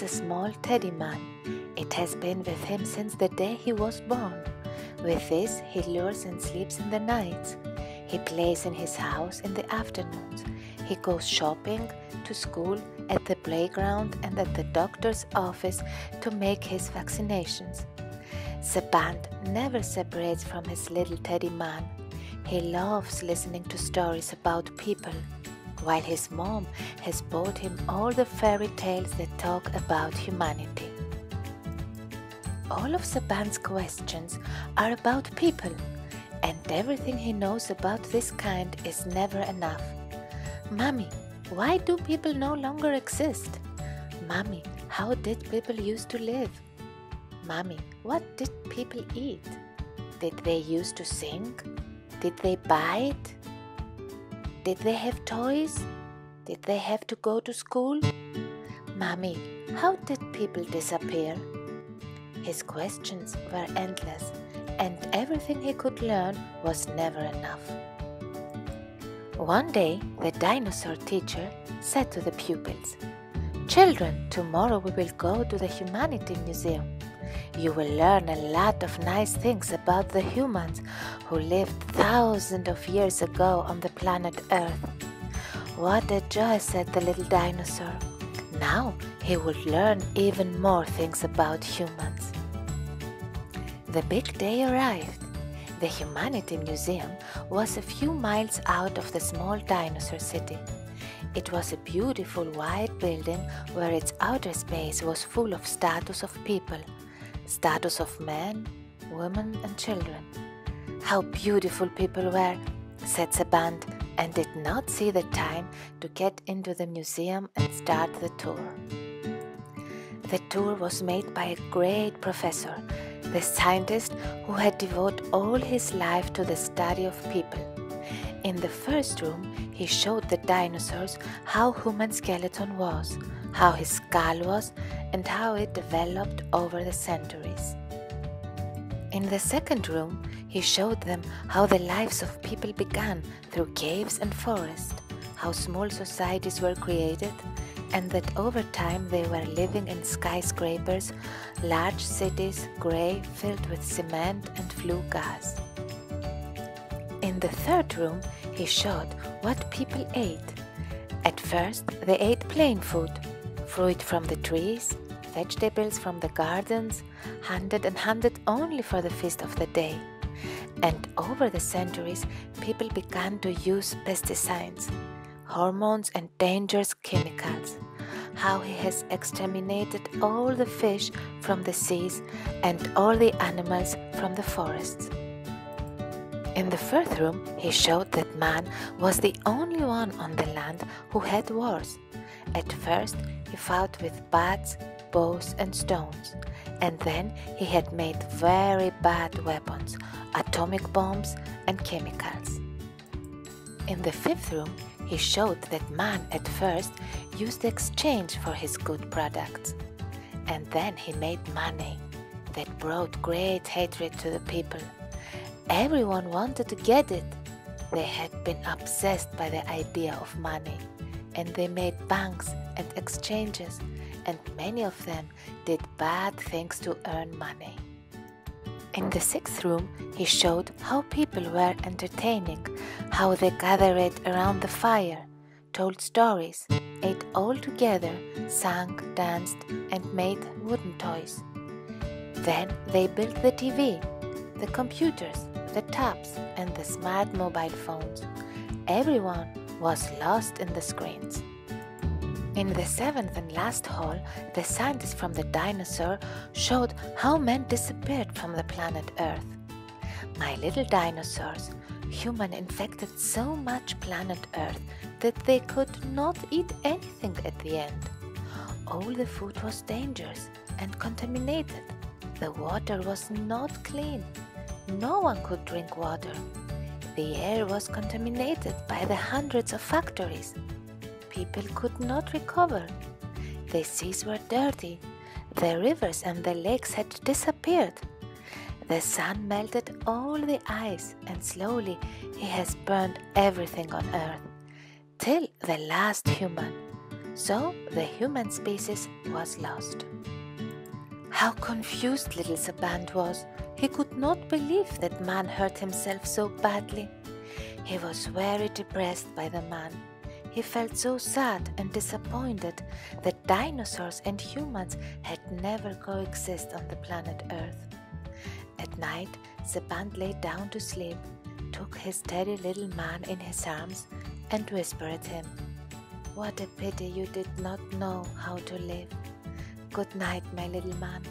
was a small teddy man. It has been with him since the day he was born. With this, he lures and sleeps in the nights. He plays in his house in the afternoons. He goes shopping, to school, at the playground and at the doctor's office to make his vaccinations. Sebant never separates from his little teddy man. He loves listening to stories about people, while his mom has bought him all the fairy tales that talk about humanity. All of Sebant's questions are about people, and everything he knows about this kind is never enough. Mommy, why do people no longer exist? Mommy, how did people used to live? Mommy, what did people eat? Did they used to sing? Did they bite? Did they have toys? Did they have to go to school? Mommy, how did people disappear? His questions were endless, and everything he could learn was never enough. One day, the dinosaur teacher said to the pupils, "Children, tomorrow we will go to the Humanity Museum. You will learn a lot of nice things about the humans who lived thousands of years ago on the planet Earth." What a joy, said the little dinosaur. Now he would learn even more things about humans. The big day arrived. The Humanity Museum was a few miles out of the small dinosaur city. It was a beautiful white building where its outer space was full of statues of people, statues of men, women and children. How beautiful people were, said Sebant, and did not see the time to get into the museum and start the tour. The tour was made by a great professor, the scientist who had devoted all his life to the study of people. In the first room, he showed the dinosaurs how human skeleton was, how his skull was, and how it developed over the centuries. In the second room, he showed them how the lives of people began through caves and forests, how small societies were created, and that over time they were living in skyscrapers, large cities, grey, filled with cement and flue gas. In the third room, he showed what people ate. At first, they ate plain food, fruit from the trees, vegetables from the gardens, hunted and hunted only for the feast of the day. And over the centuries, people began to use pesticides, hormones and dangerous chemicals. How he has exterminated all the fish from the seas and all the animals from the forests. In the fourth room, he showed that man was the only one on the land who had wars. At first, he fought with bats, bows and stones, and then he had made very bad weapons, atomic bombs and chemicals. In the fifth room, he showed that man at first used exchange for his good products, and then he made money that brought great hatred to the people. Everyone wanted to get it. They had been obsessed by the idea of money, and they made banks and exchanges, and many of them did bad things to earn money. In the sixth room, he showed how people were entertaining, how they gathered around the fire, told stories, ate all together, sang, danced, and made wooden toys. Then they built the TV, the computers, the taps, and the smart mobile phones. Everyone was lost in the screens. In the seventh and last hall, the scientists from the dinosaur showed how men disappeared from the planet Earth. My little dinosaurs, human infected so much planet Earth that they could not eat anything at the end. All the food was dangerous and contaminated. The water was not clean. No one could drink water. The air was contaminated by the hundreds of factories. People could not recover. The seas were dirty. The rivers and the lakes had disappeared. The sun melted all the ice, and slowly he has burned everything on earth, till the last human. So the human species was lost. How confused little Sebant was! He could not believe that man hurt himself so badly. He was very depressed by the man. He felt so sad and disappointed that dinosaurs and humans had never coexisted on the planet Earth. At night, Sebant lay down to sleep, took his teddy little man in his arms and whispered at him, "What a pity you did not know how to live. Good night, my little man."